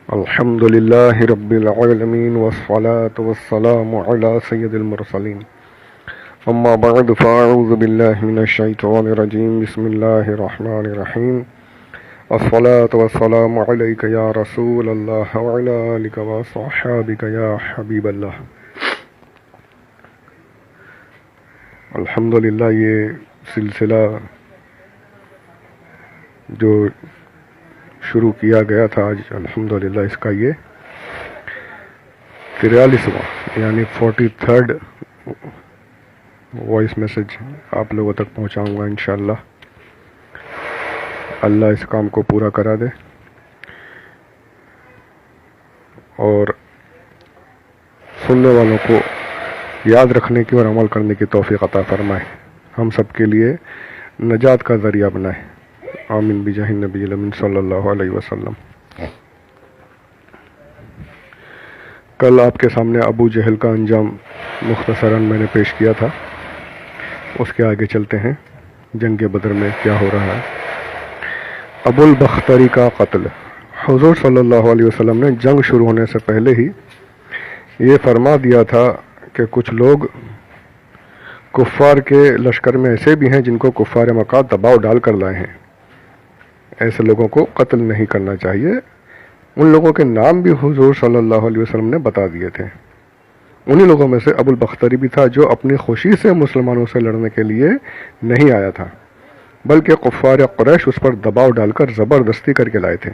الحمد لله رب العالمين والصلاة والسلام على سيد المرسلين أما بعد فأعوذ بالله من الشيطان الرجيم بسم الله الرحمن الرحيم الصلاة والسلام عليك يا رسول الله وعلى آلك وصحابك يا حبيب الله. الحمدللہ یہ سلسلہ جو شروع کیا گیا تھا آج الحمدللہ اس کا یہ 43واں یعنی 43rd وائس میسج آپ لوگوں تک پہنچاؤں گا انشاءاللہ. اللہ اس کام کو پورا کرا دے اور سننے والوں کو یاد رکھنے کی اور عمل کرنے کی توفیق عطا فرمائے، ہم سب کے لیے نجات کا ذریعہ بنائے. آمین بجاہ النبی الامین صلی اللہ علیہ وسلم. کل آپ کے سامنے ابو جہل کا انجام مختصراً میں نے پیش کیا تھا، اس کے آگے چلتے ہیں. جنگ بدر میں کیا ہو رہا ہے؟ ابو البختری کا قتل. حضور صلی اللہ علیہ وسلم نے جنگ شروع ہونے سے پہلے ہی یہ فرما دیا تھا کہ کچھ لوگ کفار کے لشکر میں ایسے بھی ہیں جن کو کفار مکہ دباؤ ڈال کر لائے ہیں. ایسے لوگوں کو قتل نہیں کرنا چاہیے. ان لوگوں کے نام بھی حضور صلی اللہ علیہ وسلم نے بتا دیے تھے. انہی لوگوں میں سے ابو البختری بھی تھا جو اپنی خوشی سے مسلمانوں سے لڑنے کے لیے نہیں آیا تھا، بلکہ کفار قریش اس پر دباؤ ڈال کر زبردستی کر کے لائے تھے.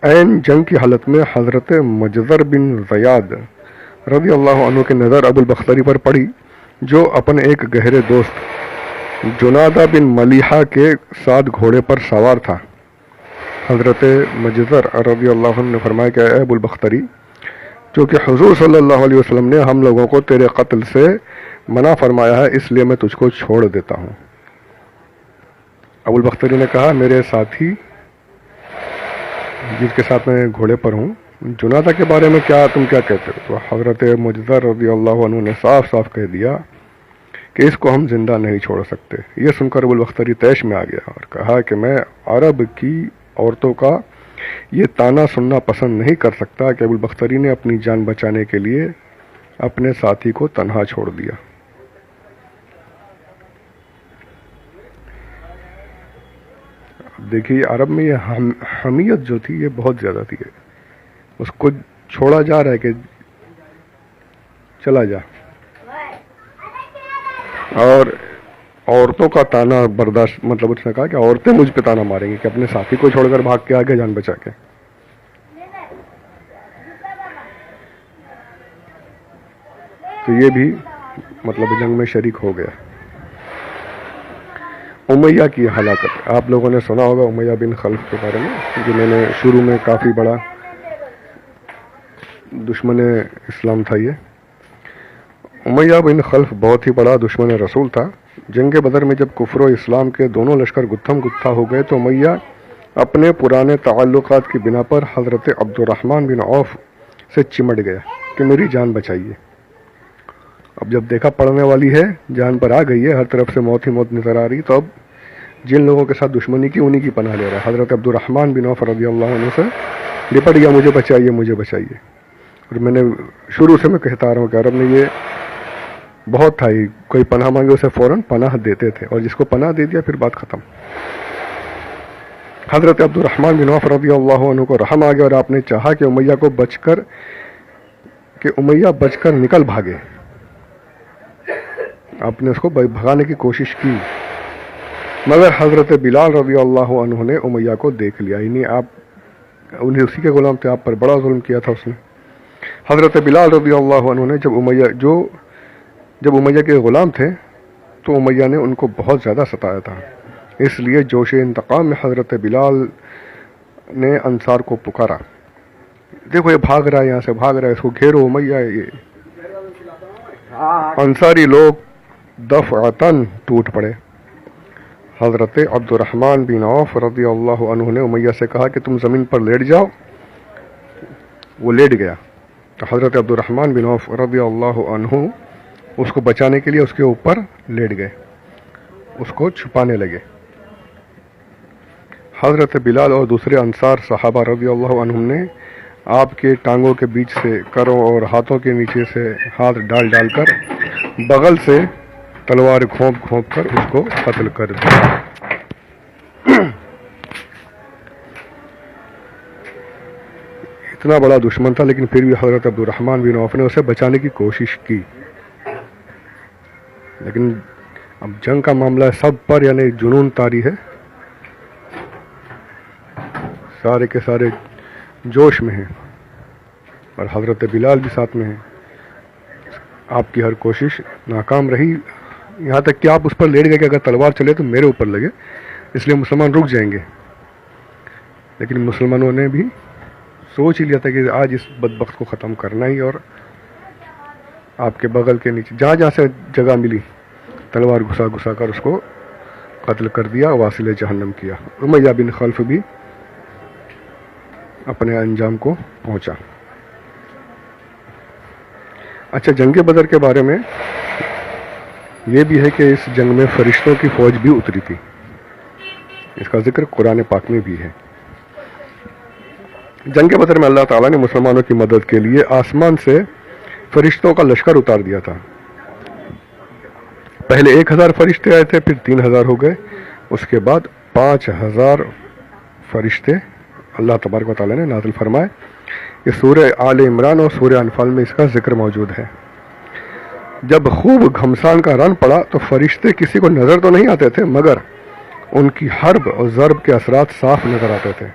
عین جنگ کی حالت میں حضرت مجذر بن زیاد رضی اللہ عنہ کی نظر ابو البختری پر پڑی، جو اپنے ایک گہرے دوست جنادہ بن ملیحہ کے ساتھ گھوڑے پر سوار تھا. حضرت مجذر رضی اللہ عنہ نے فرمایا کہ اے ابو البختری، چونکہ حضور صلی اللہ علیہ وسلم نے ہم لوگوں کو تیرے قتل سے منع فرمایا ہے، اس لیے میں تجھ کو چھوڑ دیتا ہوں. ابو البختری نے کہا، میرے ساتھی جس کے ساتھ میں گھوڑے پر ہوں، جنادہ کے بارے میں تم کیا کہتے ہو؟ تو حضرت مجذر رضی اللہ عنہ نے صاف صاف کہہ دیا کہ اس کو ہم زندہ نہیں چھوڑ سکتے. یہ سن کر ابو البختری طیش میں آ گیا اور کہا کہ میں عرب کی عورتوں کا یہ طعنہ سننا پسند نہیں کر سکتا کہ ابو البختری نے اپنی جان بچانے کے لیے اپنے ساتھی کو تنہا چھوڑ دیا. دیکھیے عرب میں یہ حمیت جو تھی یہ بہت زیادہ تھی. اس کو چھوڑا جا رہا ہے کہ چلا جا، اور عورتوں کا طعنہ برداشت، مطلب اس نے کہا کہ عورتیں مجھ پہ طعنہ ماریں گی کہ اپنے ساتھی کو چھوڑ کر بھاگ کے آگے جان بچا کے. تو یہ بھی مطلب جنگ میں شریک ہو گیا. امیہ کی ہلاکت. آپ لوگوں نے سنا ہوگا امیہ بن خلف کے بارے میں، جنہوں نے شروع میں کافی بڑا دشمن اسلام تھا. یہ امیہ بن خلف بہت ہی بڑا دشمن رسول تھا. جنگ بدر میں جب کفر و اسلام کے دونوں لشکر گتھم گتھا ہو گئے تو امیہ اپنے پرانے تعلقات کی بنا پر حضرت عبد الرحمن بن عوف سے چمٹ گیا کہ میری جان بچائیے. اب جب دیکھا پڑنے والی ہے، جان پر آ گئی ہے، ہر طرف سے موت ہی موت نظر آ رہی، تو اب جن لوگوں کے ساتھ دشمنی کی انہی کی پناہ لے رہا ہے. حضرت عبد الرحمن بن عوف رضی اللہ عنہ سے لپٹ گیا، مجھے بچائیے مجھے بچائیے. اور میں نے شروع سے میں کہتا رہا ہوں کہ عرب میں یہ بہت تھا، کوئی پناہ مانگے اسے فوراً پناہ دیتے تھے، اور جس کو پناہ دے دیا پھر بات ختم. حضرت عبد الرحمن بن عوف رضی اللہ عنہ کو رحم آ گیا اور آپ نے چاہا کہ امیہ بچ کر نکل بھاگے. آپ نے اس کو بھگانے کی کوشش کی، مگر حضرت بلال رضی اللہ عنہ نے امیہ کو دیکھ لیا. یعنی انہیں اسی کے غلام تھے، آپ پر بڑا ظلم کیا تھا اس نے. حضرت بلال رضی اللہ عنہ نے جب امیہ کے غلام تھے تو امیہ نے ان کو بہت زیادہ ستایا تھا. اس لیے جوش انتقام میں حضرت بلال نے انصار کو پکارا، دیکھو یہ بھاگ رہا ہے، یہاں سے بھاگ رہا ہے، اس کو گھیرو امیہ. یہ انصاری لوگ دفعتاً ٹوٹ پڑے. حضرت عبد الرحمن بن عوف رضی اللہ عنہ نے امیہ سے کہا کہ تم زمین پر لیٹ جاؤ. وہ لیٹ گیا تو حضرت عبد الرحمن بن عوف رضی اللہ عنہ اس کو بچانے کے لیے اس کے اوپر لیٹ گئے، اس کو چھپانے لگے. حضرت بلال اور دوسرے انصار صحابہ رضی اللہ عنہم نے آپ کے ٹانگوں کے بیچ سے کروں اور ہاتھوں کے نیچے سے ہاتھ ڈال ڈال کر بغل سے تلوار گھونپ گھونپ کر اس کو قتل کر دیا۔ اتنا بڑا دشمن تھا لیکن پھر بھی حضرت عبد الرحمن بن عوف نے اسے بچانے کی کوشش کی، لیکن اب جنگ کا معاملہ سب پر یعنی جنون طاری ہے، سارے کے سارے جوش میں ہیں اور حضرت بلال بھی ساتھ میں ہیں۔ آپ کی ہر کوشش ناکام رہی، یہاں تک کہ آپ اس پر لیٹ گئے کہ اگر تلوار چلے تو میرے اوپر لگے، اس لیے مسلمان رک جائیں گے، لیکن مسلمانوں نے بھی سوچ ہی لیا تھا کہ آج اس بدبخت کو ختم کرنا ہی، اور آپ کے بغل کے نیچے جہاں جہاں سے جگہ ملی تلوار گھسا گھسا کر اس کو قتل کر دیا، واصل جہنم کیا۔ امیہ بن خلف بھی اپنے انجام کو پہنچا۔ اچھا، جنگ بدر کے بارے میں یہ بھی ہے کہ اس جنگ میں فرشتوں کی فوج بھی اتری تھی، اس کا ذکر قرآن پاک میں بھی ہے۔ جنگ بدر میں اللہ تعالیٰ نے مسلمانوں کی مدد کے لیے آسمان سے فرشتوں کا لشکر اتار دیا تھا۔ پہلے 1000 فرشتے آئے تھے، پھر 3000 ہو گئے، اس کے بعد 5000 فرشتے اللہ تبارک و تعالیٰ نے نازل فرمائے۔ یہ سورہ آل عمران اور سورہ انفال میں اس کا ذکر موجود ہے۔ جب خوب گھمسان کا رن پڑا تو فرشتے کسی کو نظر تو نہیں آتے تھے، مگر ان کی حرب اور ضرب کے اثرات صاف نظر آتے تھے۔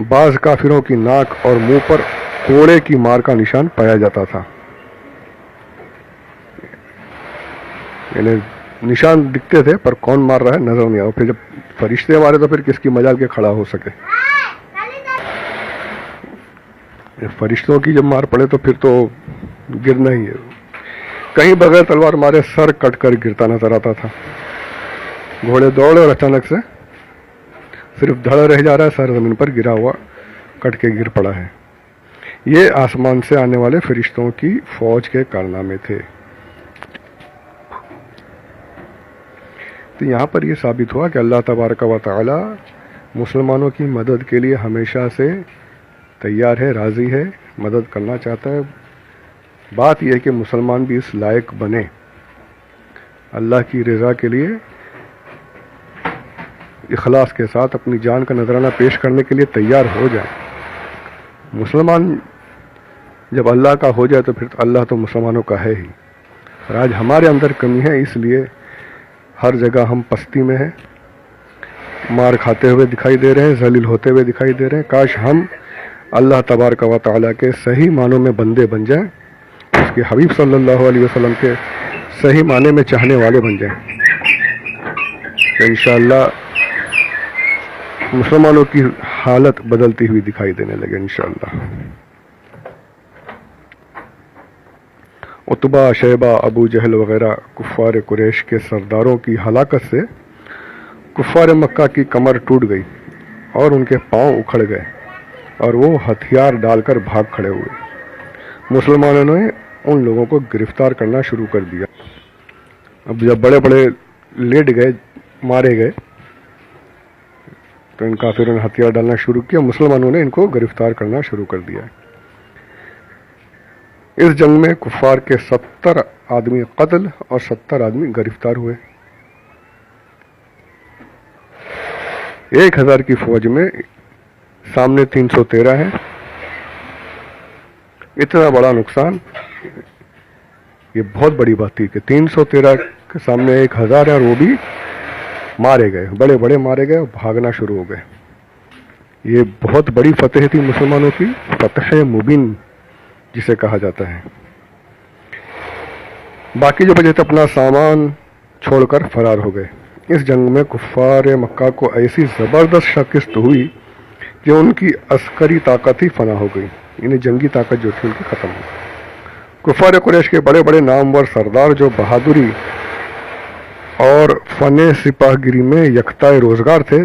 بعض کافروں کی ناک اور منہ پر کوڑے کی مار کا نشان پایا جاتا تھا، یعنی نشان دکھتے تھے پر کون مار رہا ہے نظر نہیں آیا۔ پھر جب فرشتے مارے تو پھر کس کی مجال کے کھڑا ہو سکے۔ فرشتوں کی جب مار پڑے تو پھر تو گرنا ہی ہے، کہیں بغیر تلوار مارے سر کٹ کر گرتا نظر آتا تھا۔ گھوڑے دوڑے اور اچانک سے صرف دھڑ رہ جا رہا ہے، سر زمین پر گرا ہوا کٹ کے گر پڑا ہے۔ یہ آسمان سے آنے والے فرشتوں کی فوج کے کارنامے تھے۔ تو یہاں پر یہ ثابت ہوا کہ اللہ تبارک و تعالی مسلمانوں کی مدد کے لیے ہمیشہ سے تیار ہے، راضی ہے، مدد کرنا چاہتا ہے۔ بات یہ ہے کہ مسلمان بھی اس لائق بنے، اللہ کی رضا کے لیے اخلاص کے ساتھ اپنی جان کا نذرانہ پیش کرنے کے لیے تیار ہو جائے۔ مسلمان جب اللہ کا ہو جائے تو پھر اللہ تو مسلمانوں کا ہے ہی، اور آج ہمارے اندر کمی ہے، اس لیے ہر جگہ ہم پستی میں ہیں، مار کھاتے ہوئے دکھائی دے رہے ہیں، ذلیل ہوتے ہوئے دکھائی دے رہے ہیں۔ کاش ہم اللہ تبارک و تعالیٰ کے صحیح معنوں میں بندے بن جائیں، اس کے حبیب صلی اللہ علیہ وسلم کے صحیح معنی میں چاہنے والے بن جائیں، تو انشاءاللہ مسلمانوں کی حالت بدلتی ہوئی دکھائی دینے لگے انشاءاللہ۔ عتبہ، شیبہ، ابو جہل وغیرہ کفار قریش کے سرداروں کی ہلاکت سے کفار مکہ کی کمر ٹوٹ گئی اور ان کے پاؤں اکھڑ گئے اور وہ ہتھیار ڈال کر بھاگ کھڑے ہوئے۔ مسلمانوں نے ان لوگوں کو گرفتار کرنا شروع کر دیا۔ اب جب بڑے بڑے لیٹ گئے، مارے گئے، تو ان کافروں نے ہتھیار ڈالنا شروع کیا، مسلمانوں نے ان کو گرفتار کرنا شروع کر دیا۔ اس جنگ میں کفار کے 70 آدمی قتل اور 70 آدمی گرفتار ہوئے۔ 1000 کی فوج میں سامنے 313 ہیں۔ اتنا بڑا نقصان، یہ بہت بڑی بات تھی کہ 313 کے سامنے 1000 ہے اور وہ بھی مارے گئے، بڑے بڑے مارے گئے اور بھاگنا شروع ہو گئے۔ یہ بہت بڑی فتح تھی مسلمانوں کی، فتح مبین جسے کہا جاتا ہے۔ باقی جو بچے تھے اپنا سامان چھوڑ کر فرار ہو گئے۔ اس جنگ میں کفار مکہ کو ایسی زبردست شکست ہوئی کہ ان کی عسکری طاقت ہی فنا ہو گئی، یعنی جنگی طاقت جو تھی ان کی ختم ہو گئی۔ کفار قریش کے بڑے بڑے نامور سردار جو بہادری اور فن سپاہ گیری میں یکتا روزگار تھے،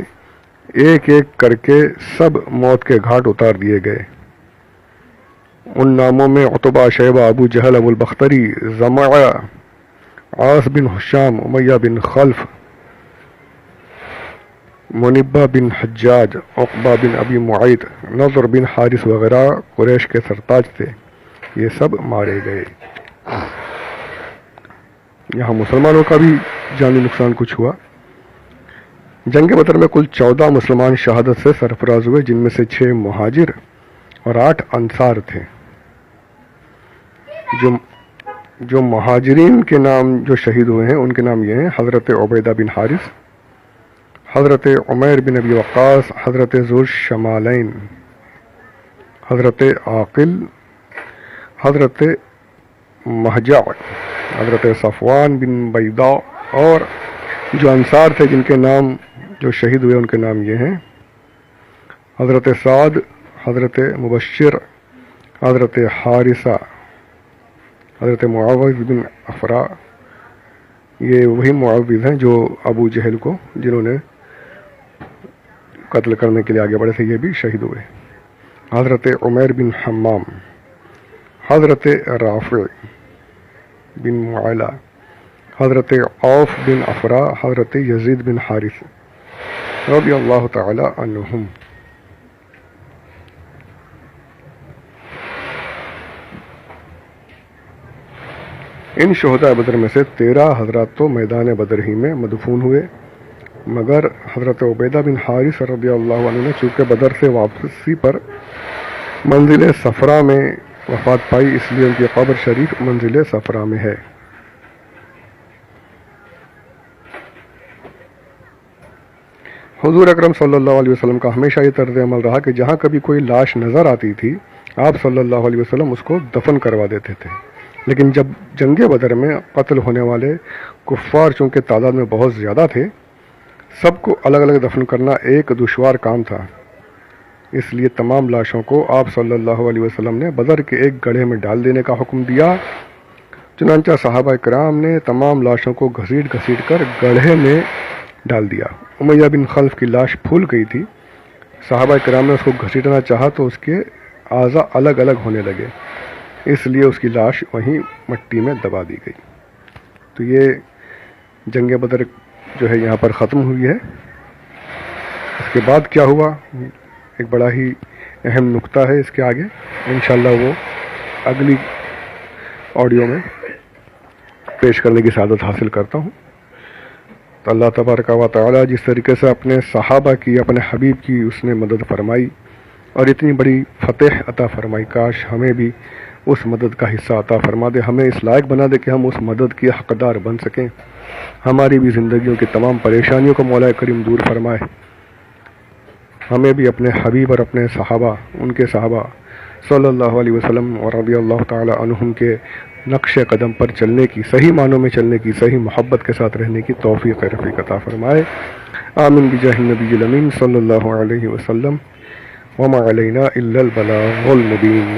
ایک ایک کر کے سب موت کے گھاٹ اتار دیے گئے۔ ان ناموں میں عتبہ، شیبہ، ابو جہل، ابو البختری، زمعہ، عاص بن ہشام، امیہ بن خلف، منبہ بن حجاج، عقبہ بن ابی معیط، نضر بن حارث وغیرہ قریش کے سرتاج تھے، یہ سب مارے گئے۔ یہاں مسلمانوں کا بھی جانی نقصان کچھ ہوا۔ جنگ بدر میں کل 14 مسلمان شہادت سے سرفراز ہوئے، جن میں سے 6 مہاجر اور 8 انصار تھے۔ جو مہاجرین کے نام جو شہید ہوئے ہیں ان کے نام یہ ہیں: حضرت عبیدہ بن حارث، حضرت عمیر بن ابی وقاص، حضرت ذو الشمالین، حضرت عاقل، حضرت مہجع، حضرت صفوان بن بیضاء۔ اور جو انصار تھے جن کے نام جو شہید ہوئے ان کے نام یہ ہیں: حضرت سعد، حضرت مبشر، حضرت حارثہ، حضرت معاوض بن افرا۔ یہ وہی معاوض ہیں جو ابو جہل کو جنہوں نے قتل کرنے کے لیے آگے بڑھے تھے، یہ بھی شہید ہوئے۔ حضرت عمیر بن حمام، حضرت رافع بن معلا، حضرت عوف بن افرا، حضرت یزید بن حارث رضی اللہ تعالی عنہم۔ ان شہداء بدر میں سے 13 حضرات تو میدان بدر ہی میں مدفون ہوئے، مگر حضرت عبیدہ بن حارث رضی اللہ عنہ نے چونکہ بدر سے واپسی پر منزل صفرا میں وفات پائی، اس لیے ان کی قبر شریف منزل صفرا میں ہے۔ حضور اکرم صلی اللہ علیہ وسلم کا ہمیشہ یہ طرز عمل رہا کہ جہاں کبھی کوئی لاش نظر آتی تھی آپ صلی اللہ علیہ وسلم اس کو دفن کروا دیتے تھے، لیکن جب جنگ بدر میں قتل ہونے والے کفار چونکہ تعداد میں بہت زیادہ تھے، سب کو الگ الگ دفن کرنا ایک دشوار کام تھا، اس لیے تمام لاشوں کو آپ صلی اللہ علیہ وسلم نے بدر کے ایک گڑھے میں ڈال دینے کا حکم دیا۔ چنانچہ صحابہ کرام نے تمام لاشوں کو گھسیٹ گھسیٹ کر گڑھے میں ڈال دیا۔ امیہ بن خلف کی لاش پھول گئی تھی، صحابہ کرام نے اس کو گھسیٹنا چاہا تو اس کے اعضاء الگ الگ ہونے لگے، اس لیے اس کی لاش وہیں مٹی میں دبا دی گئی۔ تو یہ جنگ بدر جو ہے یہاں پر ختم ہوئی ہے۔ اس کے بعد کیا ہوا ایک بڑا ہی اہم نقطہ ہے، اس کے آگے انشاءاللہ وہ اگلی آڈیو میں پیش کرنے کی سعادت حاصل کرتا ہوں۔ تو اللہ تبارک و تعالی جس طریقے سے اپنے صحابہ کی، اپنے حبیب کی اس نے مدد فرمائی اور اتنی بڑی فتح عطا فرمائی، کاش ہمیں بھی اس مدد کا حصہ عطا فرما دے، ہمیں اس لائق بنا دے کہ ہم اس مدد کے حقدار بن سکیں، ہماری بھی زندگیوں کی تمام پریشانیوں کو مولا کریم دور فرمائے، ہمیں بھی اپنے حبیب اور اپنے صحابہ، ان کے صحابہ صلی اللہ علیہ وسلم اور رضی اللہ تعالی عنہم کے نقش قدم پر چلنے کی، صحیح معنوں میں چلنے کی، صحیح محبت کے ساتھ رہنے کی توفیق رفیق عطا فرمائے۔ آمین بجاہ النبی الامین صلی اللہ علیہ وسلم۔ وما علینا الا البلاغ المبین۔